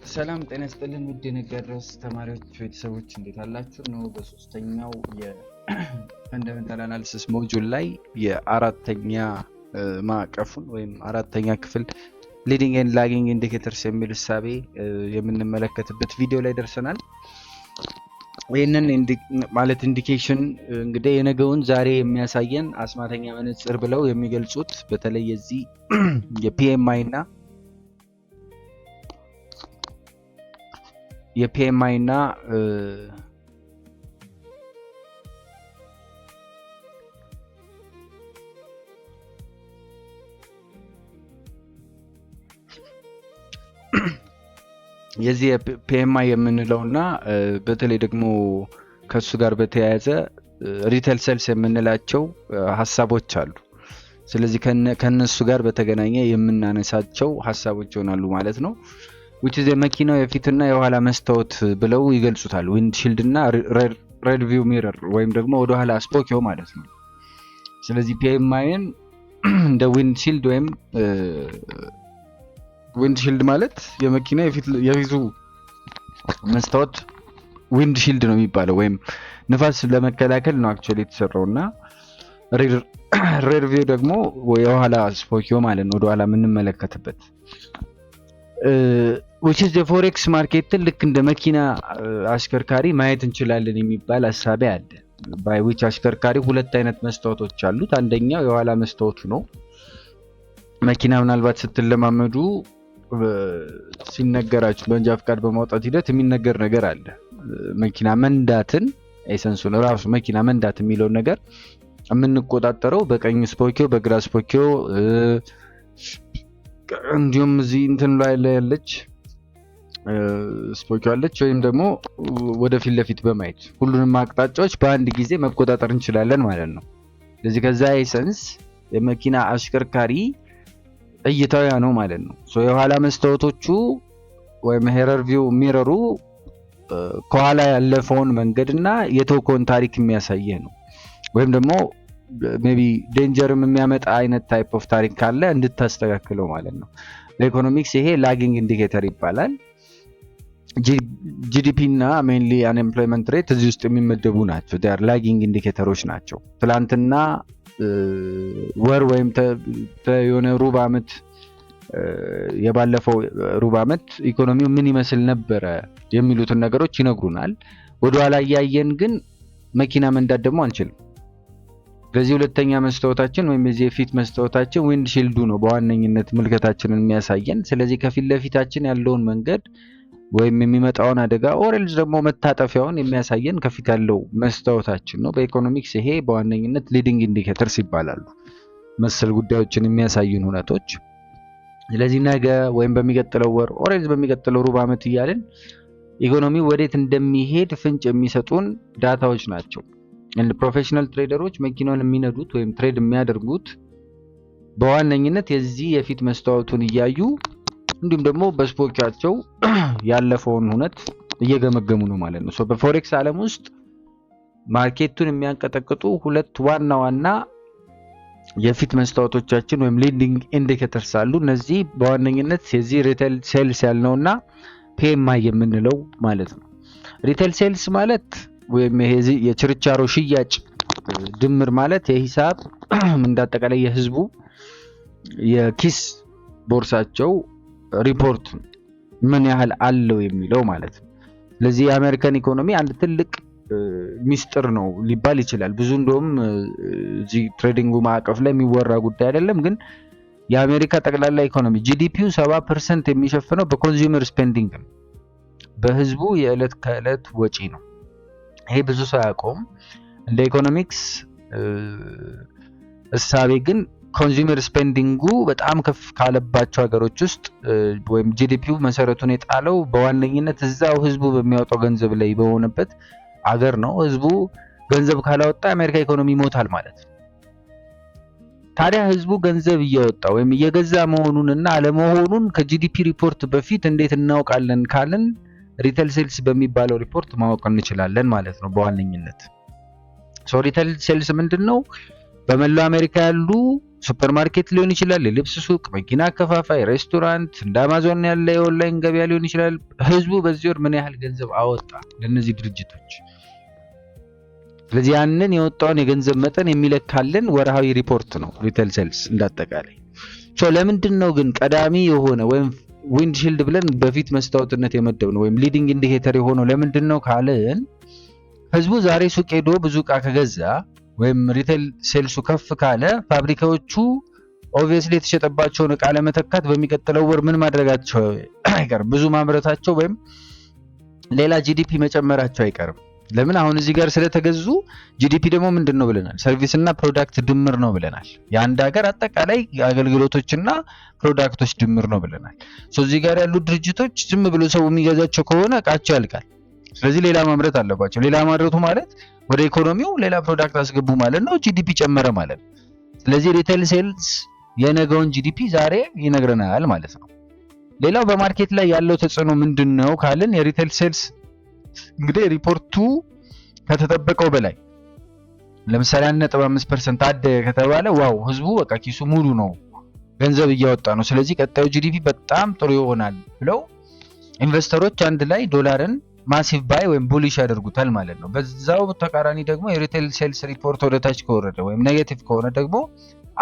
ሰላም ጤና ይስጥልን ውድ የነገድረስ ተማሪዎች ቤተሰቦች እንዴት አላችሁ? ነው በሶስተኛው የፈንዳሜንታል አናሊሲስ ሞጁል ላይ የአራተኛ ማዕቀፉን ወይም አራተኛ ክፍል ሊዲንግ ኤንድ ላጊንግ ኢንዲኬተርስ የሚል እሳቤ የምንመለከትበት ቪዲዮ ላይ ደርሰናል። ይህንን ማለት ኢንዲኬሽን እንግዲህ የነገውን ዛሬ የሚያሳየን አስማተኛ መነጽር ብለው የሚገልጹት በተለይ የዚህ የፒኤምአይ እና የፒኤምአይ እና የዚህ ፒኤምአይ የምንለውና በተለይ ደግሞ ከሱ ጋር በተያያዘ ሪቴል ሴልስ የምንላቸው ሐሳቦች አሉ። ስለዚህ ከነሱ ጋር በተገናኘ የምናነሳቸው ሐሳቦች ይሆናሉ ማለት ነው። which is የመኪናው የፊትና የኋላ መስታወት ብለው ይገልጹታል። ዊንድሺልድ እና ሬድ ቪው ሚረር ወይም ደግሞ ወደ ኋላ ስፖኪዮ ማለት ነው። ስለዚህ ፒኤምአይን እንደ ዊንድሺልድ ወይም ዊንድሺልድ ማለት የመኪና የፊቱ መስታወት ዊንድሺልድ ነው የሚባለው ወይም ንፋስ ለመከላከል ነው አክቹአሊ የተሰራውና ሬድ ቪው ደግሞ የኋላ ስፖኪዮ ማለት ነው፣ ወደ ኋላ የምንመለከትበት which is የፎሬክስ ማርኬትን ልክ እንደ መኪና አሽከርካሪ ማየት እንችላለን የሚባል ሐሳብ አለ። ባይ which አሽከርካሪ ሁለት አይነት መስታወቶች አሉት። አንደኛው የኋላ መስታወቱ ነው። መኪና ምናልባት ስትለማመዱ ሲነገራችሁ በመንጃ ፍቃድ በማውጣት ሂደት የሚነገር ነገር አለ። መኪና መንዳትን ኤሰንሱን ራሱ መኪና መንዳት የሚለው ነገር የምንቆጣጠረው በቀኝ ስፖኪዮ በግራ ስፖኪዮ እንዲሁም እዚህ እንትን ላይ ያለች ስፖኪዮ አለች ወይም ደግሞ ወደፊት ለፊት በማየት ሁሉንም አቅጣጫዎች በአንድ ጊዜ መቆጣጠር እንችላለን ማለት ነው። ስለዚህ ከዛ ኤሰንስ የመኪና አሽከርካሪ እይታው ያ ነው ማለት ነው። የኋላ መስታወቶቹ ወይም ሄረር ቪው ሚረሩ ከኋላ ያለፈውን መንገድና የተወከውን ታሪክ የሚያሳየህ ነው። ወይም ደግሞ ሜቢ ዴንጀርም የሚያመጣ አይነት ታይፕ ኦፍ ታሪክ ካለ እንድታስተካክለው ማለት ነው። ለኢኮኖሚክስ ይሄ ላጊንግ ኢንዲኬተር ይባላል። ጂዲፒ እና ሜንሊ አንኤምፕሎይመንት ሬት እዚህ ውስጥ የሚመደቡ ናቸው። ዴር ላጊንግ ኢንዲኬተሮች ናቸው። ትላንትና ወር ወይም የሆነ ሩብ ዓመት የባለፈው ሩብ ዓመት ኢኮኖሚው ምን ይመስል ነበረ የሚሉትን ነገሮች ይነግሩናል። ወደኋላ እያየን ግን መኪና መንዳት ደግሞ አንችልም። በዚህ ሁለተኛ መስታወታችን ወይም የዚህ የፊት መስታወታችን ዊንድሺልዱ ነው በዋነኝነት ምልከታችንን የሚያሳየን። ስለዚህ ከፊት ለፊታችን ያለውን መንገድ ወይም የሚመጣውን አደጋ ኦሬልዝ ደግሞ መታጠፊያውን የሚያሳየን ከፊት ያለው መስታወታችን ነው። በኢኮኖሚክስ ይሄ በዋነኝነት ሊዲንግ ኢንዲኬተርስ ይባላሉ፣ መሰል ጉዳዮችን የሚያሳዩን ሁነቶች። ስለዚህ ነገ ወይም በሚቀጥለው ወር ኦሬልዝ በሚቀጥለው ሩብ ዓመት እያልን ኢኮኖሚ ወዴት እንደሚሄድ ፍንጭ የሚሰጡን ዳታዎች ናቸው። ፕሮፌሽናል ትሬደሮች መኪናውን የሚነዱት ወይም ትሬድ የሚያደርጉት በዋነኝነት የዚህ የፊት መስታወቱን እያዩ እንዲሁም ደግሞ በስፖኪያቸው ያለፈውን ሁነት እየገመገሙ ነው ማለት ነው። በፎሬክስ ዓለም ውስጥ ማርኬቱን የሚያንቀጠቅጡ ሁለት ዋና ዋና የፊት መስታወቶቻችን ወይም ሊዲንግ ኢንዲኬተርስ አሉ። እነዚህ በዋነኝነት የዚህ ሪቴል ሴልስ ያልነውና ፒኤምአይ የምንለው ማለት ነው። ሪቴል ሴልስ ማለት ወይም ይሄ የችርቻሮ ሽያጭ ድምር ማለት የሂሳብ እንዳጠቃላይ የህዝቡ የኪስ ቦርሳቸው ሪፖርት ምን ያህል አለው የሚለው ማለት ነው። ስለዚህ የአሜሪካን ኢኮኖሚ አንድ ትልቅ ሚስጥር ነው ሊባል ይችላል። ብዙ እንደውም እዚህ ትሬዲንጉ ማዕቀፍ ላይ የሚወራ ጉዳይ አይደለም፣ ግን የአሜሪካ ጠቅላላ ኢኮኖሚ ጂዲፒው 70% የሚሸፍነው በኮንሱመር ስፔንዲንግ ነው፣ በህዝቡ የዕለት ከዕለት ወጪ ነው። ይሄ ብዙ ሰው ያውቀውም። እንደ ኢኮኖሚክስ እሳቤ ግን ኮንሱመር ስፔንዲንጉ በጣም ከፍ ካለባቸው ሀገሮች ውስጥ ወይም ጂዲፒው መሰረቱን የጣለው በዋነኝነት እዛው ህዝቡ በሚያወጣው ገንዘብ ላይ በሆነበት አገር ነው። ህዝቡ ገንዘብ ካላወጣ የአሜሪካ ኢኮኖሚ ይሞታል ማለት ነው። ታዲያ ህዝቡ ገንዘብ እያወጣ ወይም እየገዛ መሆኑንና አለመሆኑን ከጂዲፒ ሪፖርት በፊት እንዴት እናውቃለን ካልን ሪቴል ሴልስ በሚባለው ሪፖርት ማወቅ እንችላለን ማለት ነው በዋነኝነት። ሪቴል ሴልስ ምንድነው? በመላው አሜሪካ ያሉ ሱፐርማርኬት ሊሆን ይችላል፣ የልብስ ሱቅ፣ መኪና አከፋፋይ፣ ሬስቶራንት፣ እንደ አማዞን ያለ የኦንላይን ገበያ ሊሆን ይችላል። ህዝቡ በዚህ ወር ምን ያህል ገንዘብ አወጣ ለነዚህ ድርጅቶች? ስለዚህ ያንን የወጣውን የገንዘብ መጠን የሚለካልን ወርሃዊ ሪፖርት ነው ሪቴል ሴልስ እንዳጠቃላይ። ለምንድን ነው ግን ቀዳሚ የሆነ ወይም ዊንድሺልድ ብለን በፊት መስታወትነት የመደብነው ወይም ሊዲንግ ኢንዲኬተር የሆነው ለምንድን ነው ካልን ህዝቡ ዛሬ ሱቅ ሄዶ ብዙ ዕቃ ከገዛ ወይም ሪቴል ሴልሱ ከፍ ካለ ፋብሪካዎቹ ኦብቪየስሊ የተሸጠባቸውን ዕቃ ለመተካት በሚቀጥለው ወር ምን ማድረጋቸው አይቀርም፣ ብዙ ማምረታቸው ወይም ሌላ ጂዲፒ መጨመራቸው አይቀርም። ለምን አሁን እዚህ ጋር ስለተገዙ ጂዲፒ ደግሞ ምንድነው ብለናል? ሰርቪስ እና ፕሮዳክት ድምር ነው ብለናል። የአንድ ሀገር አጠቃላይ አገልግሎቶችና ፕሮዳክቶች ድምር ነው ብለናል። እዚህ ጋር ያሉ ድርጅቶች ዝም ብሎ ሰው የሚገዛቸው ከሆነ ዕቃቸው ያልቃል። ስለዚህ ሌላ ማምረት አለባቸው። ሌላ ማምረቱ ማለት ወደ ኢኮኖሚው ሌላ ፕሮዳክት አስገቡ ማለት ነው፣ ጂዲፒ ጨመረ ማለት ነው። ስለዚህ ሪቴል ሴልስ የነገውን ጂዲፒ ዛሬ ይነግረናል ማለት ነው። ሌላው በማርኬት ላይ ያለው ተጽዕኖ ምንድነው ካልን የሪቴል ሴልስ እንግዲህ ሪፖርቱ ከተጠበቀው በላይ ለምሳሌ 1.5% አደገ ከተባለ ዋው ህዝቡ በቃ ኪሱ ሙሉ ነው፣ ገንዘብ እያወጣ ነው፣ ስለዚህ ቀጣዩ ጂዲፒ በጣም ጥሩ ይሆናል ብለው ኢንቨስተሮች አንድ ላይ ዶላርን ማሲቭ ባይ ወይም ቡሊሽ ያደርጉታል ማለት ነው። በዛው ተቃራኒ ደግሞ የሪቴል ሴልስ ሪፖርት ወደ ታች ከወረደ ወይም ኔጌቲቭ ከሆነ ደግሞ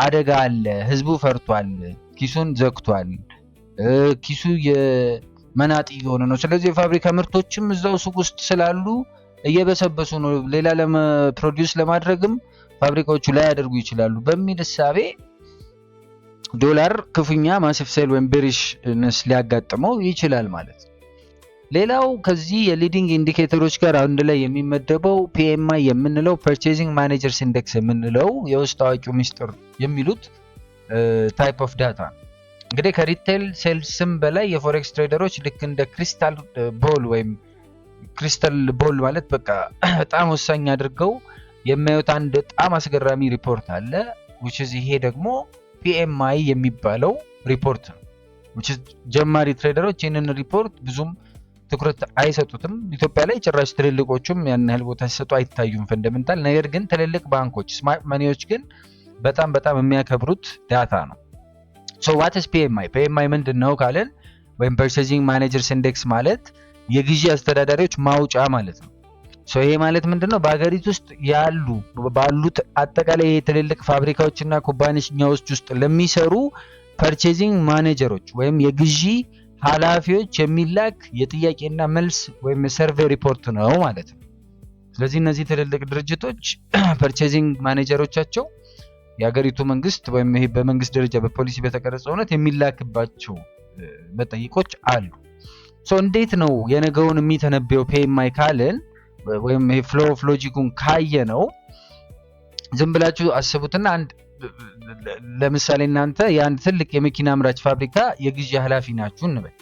አደጋ አለ፣ ህዝቡ ፈርቷል፣ ኪሱን ዘግቷል፣ ኪሱ መናጢ የሆነ ነው። ስለዚህ የፋብሪካ ምርቶችም እዛው ሱቅ ውስጥ ስላሉ እየበሰበሱ ነው፣ ሌላ ፕሮዲዩስ ለማድረግም ፋብሪካዎቹ ላይ ያደርጉ ይችላሉ በሚል እሳቤ ዶላር ክፉኛ ማሲቭ ሴል ወይም ቤሪሽነስ ሊያጋጥመው ይችላል ማለት ነው። ሌላው ከዚህ የሊዲንግ ኢንዲኬተሮች ጋር አንድ ላይ የሚመደበው PMI የምንለው ፐርቼዚንግ ማኔጀርስ ኢንዴክስ የምንለው የውስጥ አዋቂው ሚስጥር የሚሉት ታይፕ ኦፍ ዳታ ነው። እንግዲህ ከሪቴል ሴልስም በላይ የፎሬክስ ትሬደሮች ልክ እንደ ክሪስታል ቦል ወይም ክሪስታል ቦል ማለት በቃ በጣም ወሳኝ አድርገው የሚያዩት አንድ በጣም አስገራሚ ሪፖርት አለ which is ይሄ ደግሞ PMI የሚባለው ሪፖርት ነው። which is ጀማሪ ትሬደሮች ይህንን ሪፖርት ብዙም ትኩረት አይሰጡትም። ኢትዮጵያ ላይ ጭራሽ ትልልቆቹም ያን ያህል ቦታ ሲሰጡ አይታዩም ፈንዳሜንታል። ነገር ግን ትልልቅ ባንኮች ስማርት መኒዎች ግን በጣም የሚያከብሩት ዳታ ነው። So what is PMI? PMI ምንድነው ካለን ወይም Purchasing Managers Index ማለት የግዢ አስተዳዳሪዎች ማውጫ ማለት ነው። ይሄ ማለት ምንድነው? በአገሪቱ ውስጥ ባሉት አጠቃላይ ትልልቅ ፋብሪካዎችና ኩባንያዎች ውስጥ ለሚሰሩ ፐርቼዚንግ ማኔጀሮች ወይም የግዢ ኃላፊዎች የሚላክ የጥያቄና መልስ ወይም ሰርቬይ ሪፖርት ነው ማለት ነው። ስለዚህ እነዚህ ትልልቅ ድርጅቶች ፐርቼዚንግ ማኔጀሮቻቸው የሀገሪቱ መንግስት ወይም ይሄ በመንግስት ደረጃ በፖሊሲ በተቀረጸው እውነት የሚላክባቸው መጠይቆች አሉ። እንዴት ነው የነገውን የሚተነበየው PMI ካለን ወይም ይሄ ፍሎ ኦፍ ሎጂኩን ካየነው ዝም ብላችሁ አስቡትና ለምሳሌ እናንተ የአንድ ትልቅ የመኪና አምራች ፋብሪካ የግዢ ኃላፊ ናችሁ እንበል።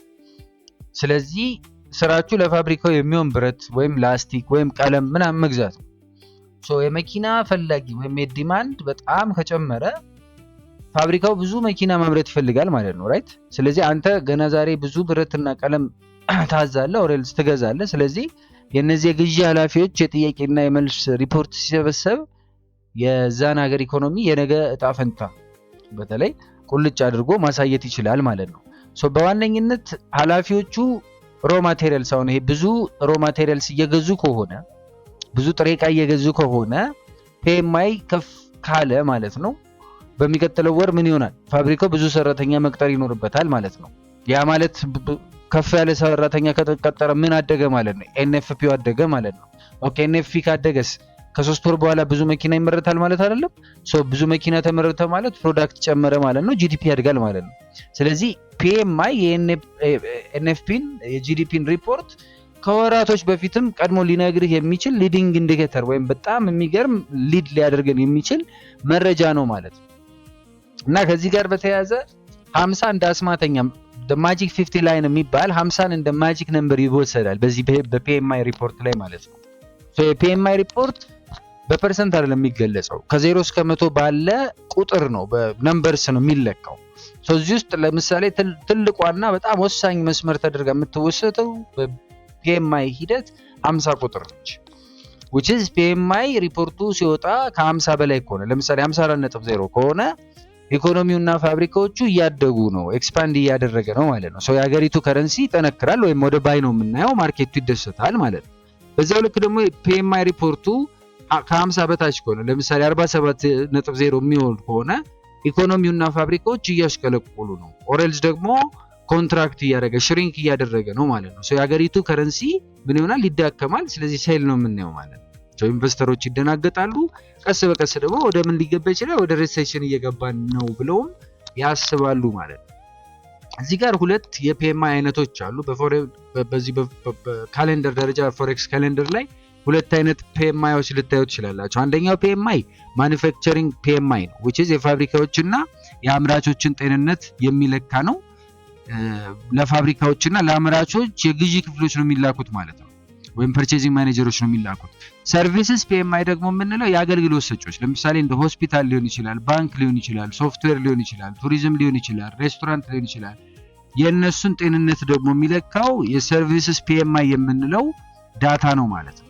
ስለዚህ ስራችሁ ለፋብሪካው የሚሆን ብረት ወይም ላስቲክ ወይም ቀለም ምናምን መግዛት ነው። የመኪና ፈላጊ ወይም የዲማንድ በጣም ከጨመረ ፋብሪካው ብዙ መኪና ማምረት ይፈልጋል ማለት ነው ራይት። ስለዚህ አንተ ገና ዛሬ ብዙ ብረትና ቀለም ታዛለህ ኦሬልስ ትገዛለህ። ስለዚህ የነዚህ የግዢ ኃላፊዎች የጥያቄና የመልስ ሪፖርት ሲሰበሰብ የዛን ሀገር ኢኮኖሚ የነገ እጣ ፈንታ በተለይ ቁልጭ አድርጎ ማሳየት ይችላል ማለት ነው። በዋነኝነት ኃላፊዎቹ ሮ ማቴሪያልስ አሁን ይሄ ብዙ ሮ ማቴሪያልስ እየገዙ ከሆነ ብዙ ጥሬ ዕቃ እየገዙ ከሆነ PMI ከፍ ካለ ማለት ነው በሚቀጥለው ወር ምን ይሆናል? ፋብሪካው ብዙ ሰራተኛ መቅጠር ይኖርበታል ማለት ነው። ያ ማለት ከፍ ያለ ሰራተኛ ከተቀጠረ ምን አደገ ማለት ነው? NFP አደገ ማለት ነው። ኦኬ NFP ካደገስ ከ3 ወር በኋላ ብዙ መኪና ይመረታል ማለት አይደለም? ብዙ መኪና ተመረተ ማለት ፕሮዳክት ጨመረ ማለት ነው፣ GDP ያድጋል ማለት ነው። ስለዚህ PMI የNFPን የGDPን ሪፖርት ከወራቶች በፊትም ቀድሞ ሊነግርህ የሚችል ሊዲንግ ኢንዲኬተር ወይም በጣም የሚገርም ሊድ ሊያደርገን የሚችል መረጃ ነው ማለት ነው። እና ከዚህ ጋር በተያያዘ 50 እንደ አስማተኛ the magic 50 ላይን የሚባል 50ን እንደ ማጂክ ነምበር ይወሰዳል በዚህ በPMI ሪፖርት ላይ ማለት ነው። የPMI ሪፖርት በፐርሰንት አይደለም የሚገለጸው፣ ከ0 እስከ 100 ባለ ቁጥር ነው በነምበርስ ነው የሚለካው። እዚህ ውስጥ ለምሳሌ ትልቋና በጣም ወሳኝ መስመር ተደርጋ የምትወሰደው PMI ሂደት 50 ቁጥር ነች። which is PMI ሪፖርቱ ሲወጣ ከ50 በላይ ከሆነ ለምሳሌ 54.0 ከሆነ ኢኮኖሚውና ፋብሪካዎቹ እያደጉ ነው፣ ኤክስፓንድ እያደረገ ነው ማለት ነው። ሰው የሀገሪቱ ከረንሲ ይጠነክራል ወይም ወደ ባይ ነው የምናየው፣ ማርኬቱ ይደሰታል ማለት ነው። በዛው ልክ ደግሞ ፒኤምአይ ሪፖርቱ ከ50 በታች ከሆነ ለምሳሌ 47.0 የሚሆን ከሆነ ኢኮኖሚውና ፋብሪካዎች እያሽቀለቆሉ ነው፣ ኦሬልስ ደግሞ ኮንትራክት እያደረገ ሽሪንክ እያደረገ ነው ማለት ነው። ሰው የሀገሪቱ ከረንሲ ምን ይሆናል? ይዳከማል። ስለዚህ ሴል ነው የምናየው ማለት ነው። ሰው ኢንቨስተሮች ይደናገጣሉ። ቀስ በቀስ ደግሞ ወደ ምን ሊገባ ይችላል? ወደ ሪሴሽን እየገባን ነው ብለውም ያስባሉ ማለት ነው። እዚህ ጋር ሁለት የፒኤምአይ አይነቶች አሉ። በዚህ በካሌንደር ደረጃ ፎሬክስ ካሌንደር ላይ ሁለት አይነት ፒኤምአይዎች ልታዩ ትችላላችሁ። አንደኛው ፒኤምአይ ማኑፋክቸሪንግ ፒኤምአይ ነው which is የፋብሪካዎችና የአምራቾችን ጤንነት የሚለካ ነው። ለፋብሪካዎችና ለአምራቾች የግዢ ክፍሎች ነው የሚላኩት ማለት ነው፣ ወይም ፐርቼዚንግ ማኔጀሮች ነው የሚላኩት። ሰርቪስስ ፒኤምአይ ደግሞ የምንለው የአገልግሎት ሰጪዎች፣ ለምሳሌ እንደ ሆስፒታል ሊሆን ይችላል፣ ባንክ ሊሆን ይችላል፣ ሶፍትዌር ሊሆን ይችላል፣ ቱሪዝም ሊሆን ይችላል፣ ሬስቶራንት ሊሆን ይችላል። የእነሱን ጤንነት ደግሞ የሚለካው የሰርቪስስ ፒኤምአይ የምንለው ዳታ ነው ማለት ነው።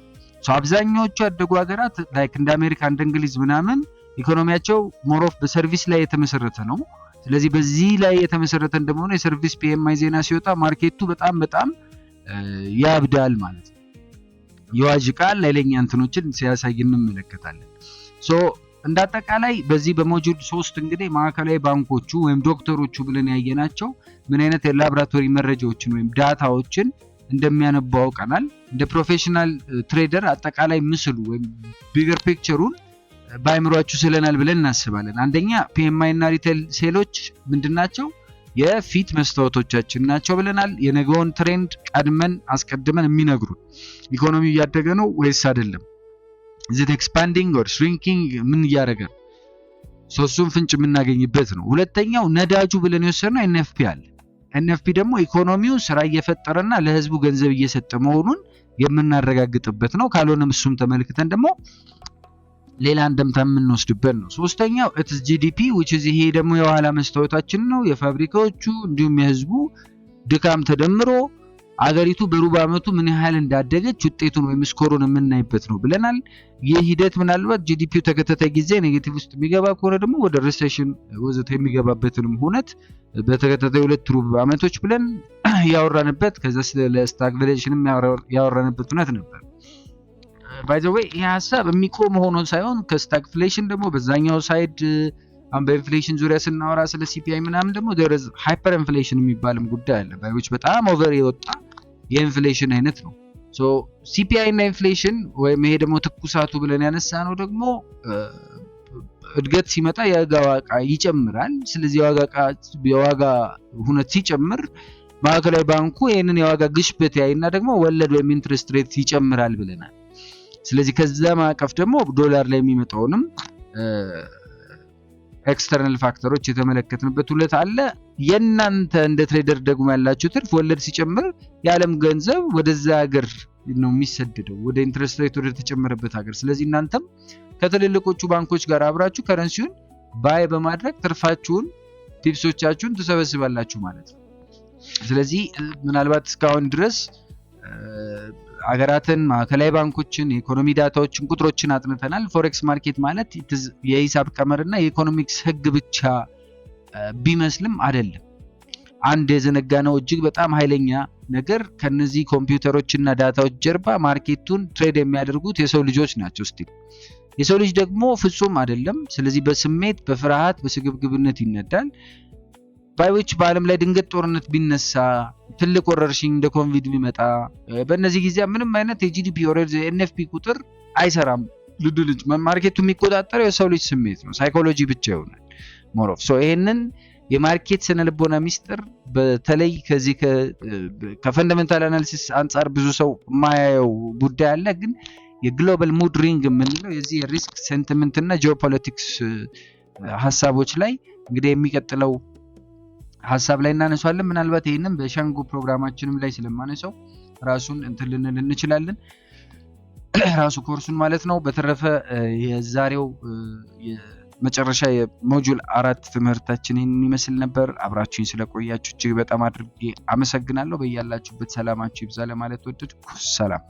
አብዛኛዎቹ ያደጉ ሀገራት ላይክ እንደ አሜሪካ እንደ እንግሊዝ ምናምን ኢኮኖሚያቸው ሞሮፍ በሰርቪስ ላይ የተመሰረተ ነው። ስለዚህ በዚህ ላይ የተመሰረተ እንደሆነ የሰርቪስ ፒኤምአይ ዜና ሲወጣ ማርኬቱ በጣም ያብዳል ማለት ነው። ይዋዥቃል፣ ኃይለኛ እንትኖችን ሲያሳይ እንመለከታለን። እንደ አጠቃላይ በዚህ በሞጁል 3 እንግዲህ ማዕከላዊ ባንኮቹ ወይም ዶክተሮቹ ብለን ያየናቸው ምን አይነት የላቦራቶሪ መረጃዎችን ወይም ዳታዎችን እንደሚያነቡ አውቀናል። እንደ ፕሮፌሽናል ትሬደር አጠቃላይ ምስሉ ወይም ቢገር ፒክቸሩን ባይምሯችሁ ስለናል ብለን እናስባለን። አንደኛ ፒኤምአይ እና ሪቴል ሴሎች ምንድናቸው? የፊት መስታወቶቻችን ናቸው ብለናል። የነገውን ትሬንድ አስቀድመን የሚነግሩን ኢኮኖሚው እያደገ ነው ወይስ አይደለም፣ is it expanding or shrinking፣ ምን እያደረገ ነው፣ እሱን ፍንጭ የምናገኝበት ነው። ሁለተኛው ነዳጁ ብለን የወሰድነው ኤንኤፍፒ አለ። ኤንኤፍፒ ደግሞ ኢኮኖሚው ስራ እየፈጠረና ለህዝቡ ገንዘብ እየሰጠ መሆኑን የምናረጋግጥበት ነው። ካልሆነም እሱም ተመልክተን ደግሞ ሌላ እንደምታ የምንወስድበት ነው። ሶስተኛው ኢትስ ጂዲፒ which is ይሄ ደግሞ የኋላ መስታወታችን ነው። የፋብሪካዎቹ እንዲሁም የህዝቡ ድካም ተደምሮ አገሪቱ በሩብ ዓመቱ ምን ያህል እንዳደገች ውጤቱን ወይም ስኮሩን የምናይበት ነው ብለናል። ይህ ሂደት ምናልባት ጂዲፒው ተከታታይ ጊዜ ኔጌቲቭ ውስጥ የሚገባ ከሆነ ደግሞ ወደ ሪሴሽን ወዘተ የሚገባበትንም ሁነት በተከታታይ 2 ሩብ ዓመቶች ብለን ያወራንበት፣ ከዛ ስለ ስታግፍሌሽንም ያወራንበት ሁነት ነበር። ባይ ዘ ዌይ ይህ ሐሳብ የሚቆም ሆኖ ሳይሆን ከስታግፍሌሽን ደግሞ በዛኛው ሳይድ በኢንፍሌሽን ዙሪያ ስናወራ ስለ ሲፒአይ ምናምን ደግሞ ደረዝ ሃይፐር ኢንፍሌሽን የሚባልም ጉዳይ አለ። ባይዎች በጣም ኦቨር የወጣ የኢንፍሌሽን አይነት ነው። ሲፒአይ እና ኢንፍሌሽን ወይም ይሄ ደግሞ ትኩሳቱ ብለን ያነሳ ነው ደግሞ እድገት ሲመጣ የዋጋ ዕቃ ይጨምራል። ስለዚህ የዋጋ ሁነት ሲጨምር ማዕከላዊ ባንኩ ይሄንን የዋጋ ግሽበት ያይና ደግሞ ወለድ ወይም ኢንትረስት ሬት ይጨምራል ብለናል። ስለዚህ ከዛ ማዕቀፍ ደግሞ ዶላር ላይ የሚመጣውንም ኤክስተርናል ፋክተሮች የተመለከትንበት ሁለት አለ። የናንተ እንደ ትሬደር ደግሞ ያላችሁ ትርፍ ወለድ ሲጨምር የዓለም ገንዘብ ወደዛ ሀገር ነው የሚሰደደው፣ ወደ ኢንትረስት ሬት ወደ ተጨመረበት ሀገር። ስለዚህ እናንተም ከትልልቆቹ ባንኮች ጋር አብራችሁ ከረንሲውን ባይ በማድረግ ትርፋችሁን ቲፕሶቻችሁን ትሰበስባላችሁ ማለት ነው። ስለዚህ ምናልባት እስካሁን ድረስ አገራትን፣ ማዕከላዊ ባንኮችን፣ የኢኮኖሚ ዳታዎችን፣ ቁጥሮችን አጥንተናል። ፎሬክስ ማርኬት ማለት የሂሳብ ቀመርና የኢኮኖሚክስ ህግ ብቻ ቢመስልም አይደለም። አንድ የዘነጋነው እጅግ በጣም ኃይለኛ ነገር ከነዚህ ኮምፒውተሮችና ዳታዎች ጀርባ ማርኬቱን ትሬድ የሚያደርጉት የሰው ልጆች ናቸው። ስቲል የሰው ልጅ ደግሞ ፍጹም አይደለም። ስለዚህ በስሜት በፍርሃት በስግብግብነት ይነዳል። ባይዎች በአለም ላይ ድንገት ጦርነት ቢነሳ፣ ትልቅ ወረርሽኝ እንደ ኮቪድ ቢመጣ፣ በእነዚህ ጊዜ ምንም አይነት የጂዲፒ ኦር የኤንኤፍፒ ቁጥር አይሰራም። ልጅ ማርኬቱ የሚቆጣጠረው የሰው ልጅ ስሜት ነው፣ ሳይኮሎጂ ብቻ ይሆናል ሞሮፍ። ይሄንን የማርኬት ስነልቦና ሚስጥር በተለይ ከዚህ ከፈንዳሜንታል አናሊሲስ አንፃር ብዙ ሰው ማያየው ጉዳይ አለ። ግን የግሎባል ሙድ ሪንግ የምንለው የዚህ የሪስክ ሴንቲመንት እና ጂኦፖለቲክስ ሐሳቦች ላይ እንግዲህ የሚቀጥለው ሐሳብ ላይ እናነሳለን። ምናልባት ይሄንን በሻንጎ ፕሮግራማችንም ላይ ስለማነሳው ራሱን እንትን ልንል እንችላለን፣ ራሱ ኮርሱን ማለት ነው። በተረፈ የዛሬው መጨረሻ የሞጁል 4 ትምህርታችን ይህንን ይመስል ነበር። አብራችሁኝ ስለቆያችሁ እጅግ በጣም አድርጌ አመሰግናለሁ። በያላችሁበት ሰላማችሁ ይብዛ ለማለት ወደድኩ። ሰላም።